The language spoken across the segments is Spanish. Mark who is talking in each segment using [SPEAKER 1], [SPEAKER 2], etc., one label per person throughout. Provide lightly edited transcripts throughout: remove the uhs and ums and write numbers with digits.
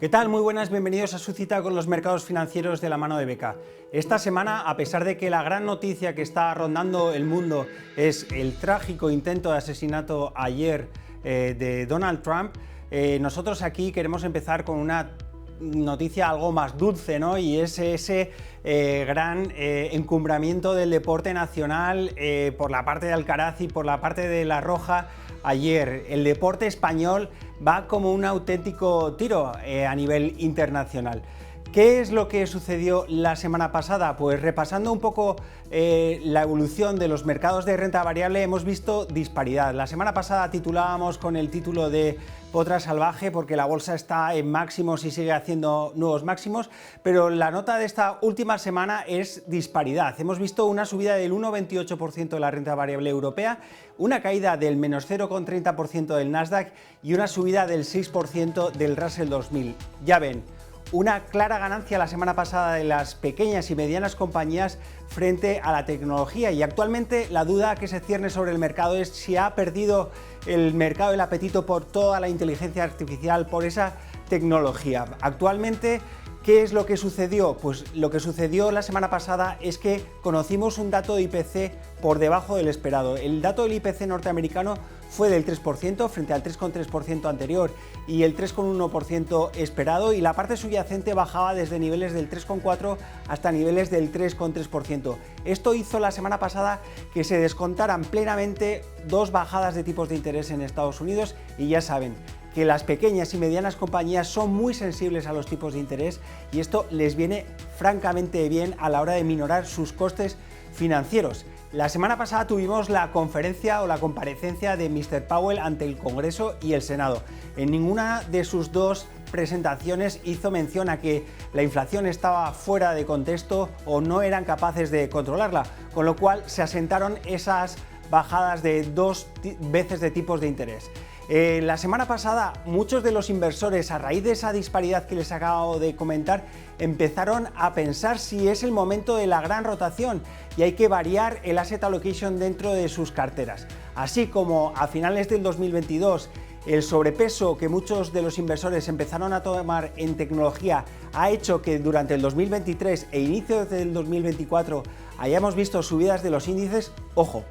[SPEAKER 1] ¿Qué tal? Muy buenas, bienvenidos a su cita con los mercados financieros de la mano de BK. Esta semana, a pesar de que la gran noticia que está rondando el mundo es el trágico intento de asesinato ayer de Donald Trump, nosotros aquí queremos empezar con una noticia algo más dulce, ¿no? Y es ese gran encumbramiento del deporte nacional por la parte de Alcaraz y por la parte de La Roja. Ayer el deporte español va como un auténtico tiro a nivel internacional. ¿Qué es lo que sucedió la semana pasada? Pues repasando un poco la evolución de los mercados de renta variable hemos visto disparidad. La semana pasada titulábamos con el título de Potra Salvaje porque la bolsa está en máximos y sigue haciendo nuevos máximos, pero la nota de esta última semana es disparidad. Hemos visto una subida del 1,28% de la renta variable europea, una caída del menos 0,30% del Nasdaq y una subida del 6% del Russell 2000. Ya ven, una clara ganancia la semana pasada de las pequeñas y medianas compañías frente a la tecnología, y actualmente la duda que se cierne sobre el mercado es si ha perdido el mercado el apetito por toda la inteligencia artificial, por esa tecnología. Actualmente, ¿qué es lo que sucedió? Pues lo que sucedió la semana pasada es que conocimos un dato de IPC por debajo del esperado. El dato del IPC norteamericano fue del 3% frente al 3,3% anterior y el 3,1% esperado, y la parte subyacente bajaba desde niveles del 3,4% hasta niveles del 3,3%. Esto hizo la semana pasada que se descontaran plenamente dos bajadas de tipos de interés en Estados Unidos, y ya saben que las pequeñas y medianas compañías son muy sensibles a los tipos de interés y esto les viene francamente bien a la hora de minorar sus costes financieros. La semana pasada tuvimos la conferencia o la comparecencia de Mr. Powell ante el Congreso y el Senado. En ninguna de sus dos presentaciones hizo mención a que la inflación estaba fuera de contexto o no eran capaces de controlarla, con lo cual se asentaron esas bajadas de dos veces de tipos de interés. La semana pasada muchos de los inversores, a raíz de esa disparidad que les acabo de comentar, empezaron a pensar si es el momento de la gran rotación y hay que variar el asset allocation dentro de sus carteras. Así como a finales del 2022 el sobrepeso que muchos de los inversores empezaron a tomar en tecnología ha hecho que durante el 2023 e inicios del 2024 hayamos visto subidas de los índices. Ojo,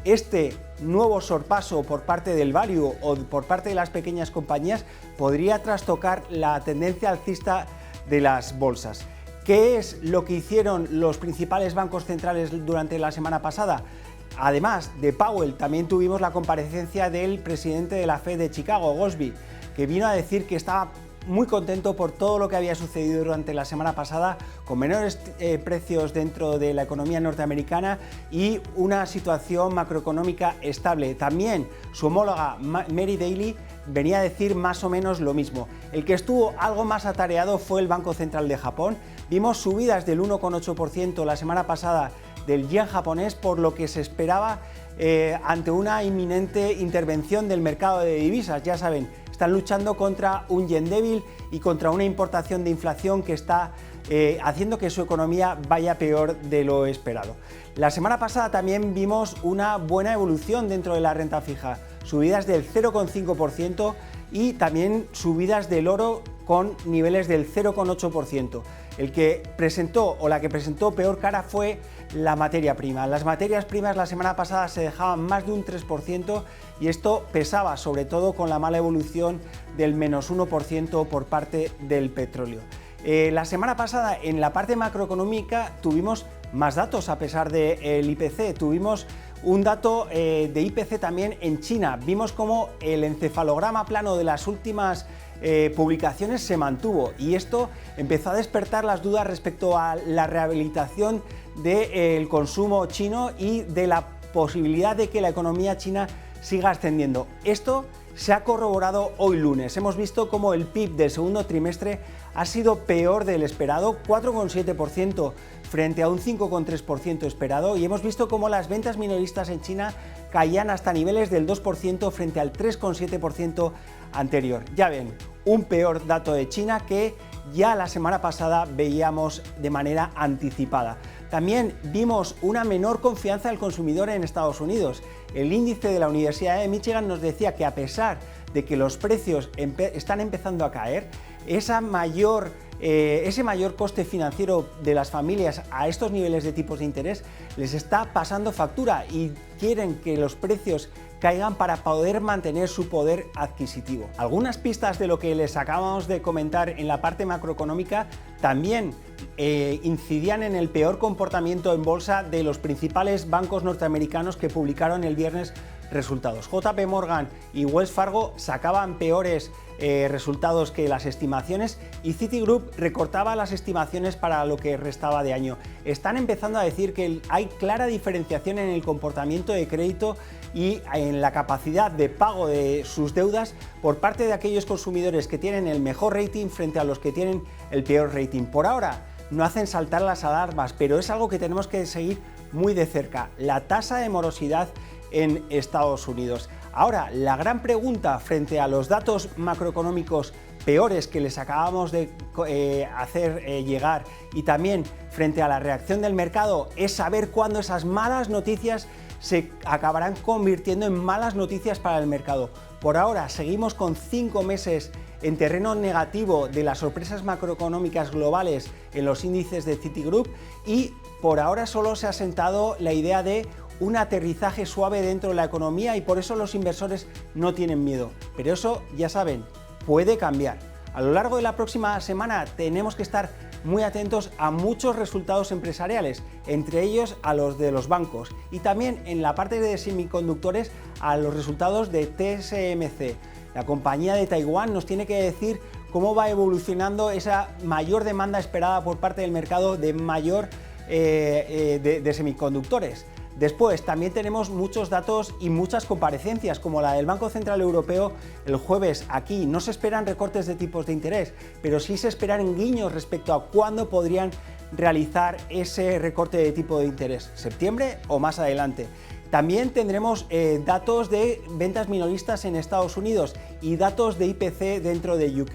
[SPEAKER 1] este nuevo sorpaso por parte del value o por parte de las pequeñas compañías podría trastocar la tendencia alcista de las bolsas. ¿Qué es lo que hicieron los principales bancos centrales durante la semana pasada? Además de Powell, también tuvimos la comparecencia del presidente de la Fed de Chicago, Gosby, que vino a decir que estaba muy contento por todo lo que había sucedido durante la semana pasada, con menores precios dentro de la economía norteamericana y una situación macroeconómica estable. También su homóloga Mary Daly venía a decir más o menos lo mismo. El que estuvo algo más atareado fue el Banco Central de Japón. Vimos subidas del 1,8% la semana pasada del yen japonés, por lo que se esperaba ante una inminente intervención del mercado de divisas. Ya saben, están luchando contra un yen débil y contra una importación de inflación que está haciendo que su economía vaya peor de lo esperado. La semana pasada también vimos una buena evolución dentro de la renta fija, subidas del 0,5% y también subidas del oro con niveles del 0,8%. El que presentó o la que presentó peor cara fue la materia prima. Las materias primas la semana pasada se dejaban más de un 3% y esto pesaba sobre todo con la mala evolución del menos 1% por parte del petróleo. La semana pasada en la parte macroeconómica tuvimos más datos a pesar del IPC. Tuvimos un dato de IPC también en China. Vimos cómo el encefalograma plano de las últimas publicaciones se mantuvo y esto empezó a despertar las dudas respecto a la rehabilitación del consumo chino y de la posibilidad de que la economía china siga ascendiendo. Esto se ha corroborado hoy lunes. Hemos visto cómo el PIB del segundo trimestre ha sido peor del esperado, 4,7% frente a un 5,3% esperado, y hemos visto cómo las ventas minoristas en China caían hasta niveles del 2% frente al 3,7% anterior. Ya ven, un peor dato de China que ya la semana pasada veíamos de manera anticipada. También vimos una menor confianza del consumidor en Estados Unidos. El índice de la Universidad de Michigan nos decía que a pesar de que los precios están empezando a caer, ese mayor coste financiero de las familias a estos niveles de tipos de interés les está pasando factura y quieren que los precios caigan para poder mantener su poder adquisitivo. Algunas pistas de lo que les acabamos de comentar en la parte macroeconómica también incidían en el peor comportamiento en bolsa de los principales bancos norteamericanos que publicaron el viernes resultados. JP Morgan y Wells Fargo sacaban peores resultados que las estimaciones y Citigroup recortaba las estimaciones para lo que restaba de año. Están empezando a decir que hay clara diferenciación en el comportamiento de crédito y en la capacidad de pago de sus deudas por parte de aquellos consumidores que tienen el mejor rating frente a los que tienen el peor rating. Por ahora no hacen saltar las alarmas, pero es algo que tenemos que seguir muy de cerca: la tasa de morosidad en Estados Unidos. Ahora, la gran pregunta frente a los datos macroeconómicos peores que les acabamos de hacer llegar y también frente a la reacción del mercado es saber cuándo esas malas noticias se acabarán convirtiendo en malas noticias para el mercado. Por ahora seguimos con 5 meses en terreno negativo de las sorpresas macroeconómicas globales en los índices de Citigroup y por ahora solo se ha sentado la idea de un aterrizaje suave dentro de la economía y por eso los inversores no tienen miedo. Pero eso, ya saben, puede cambiar. A lo largo de la próxima semana tenemos que estar muy atentos a muchos resultados empresariales, entre ellos a los de los bancos y también en la parte de semiconductores a los resultados de TSMC. La compañía de Taiwán nos tiene que decir cómo va evolucionando esa mayor demanda esperada por parte del mercado de semiconductores. Después también tenemos muchos datos y muchas comparecencias, como la del Banco Central Europeo el jueves. Aquí no se esperan recortes de tipos de interés, pero sí se esperan guiños respecto a cuándo podrían realizar ese recorte de tipo de interés, septiembre o más adelante. También tendremos datos de ventas minoristas en Estados Unidos y datos de IPC dentro de UK.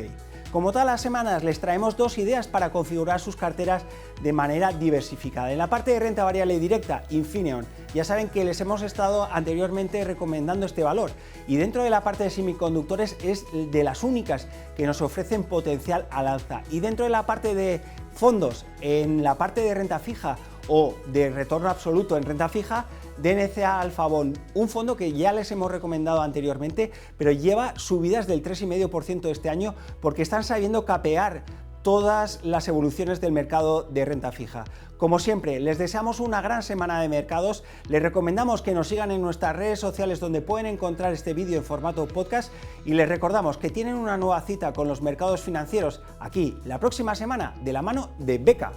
[SPEAKER 1] Como todas las semanas les traemos 2 ideas para configurar sus carteras de manera diversificada. En la parte de renta variable directa, Infineon. Ya saben que les hemos estado anteriormente recomendando este valor y dentro de la parte de semiconductores es de las únicas que nos ofrecen potencial al alza. Y dentro de la parte de fondos, en la parte de renta fija o de retorno absoluto en renta fija, DNCA Alpha Bond, un fondo que ya les hemos recomendado anteriormente, pero lleva subidas del 3,5% este año porque están sabiendo capear todas las evoluciones del mercado de renta fija. Como siempre, les deseamos una gran semana de mercados, les recomendamos que nos sigan en nuestras redes sociales donde pueden encontrar este vídeo en formato podcast y les recordamos que tienen una nueva cita con los mercados financieros aquí la próxima semana de la mano de Beca.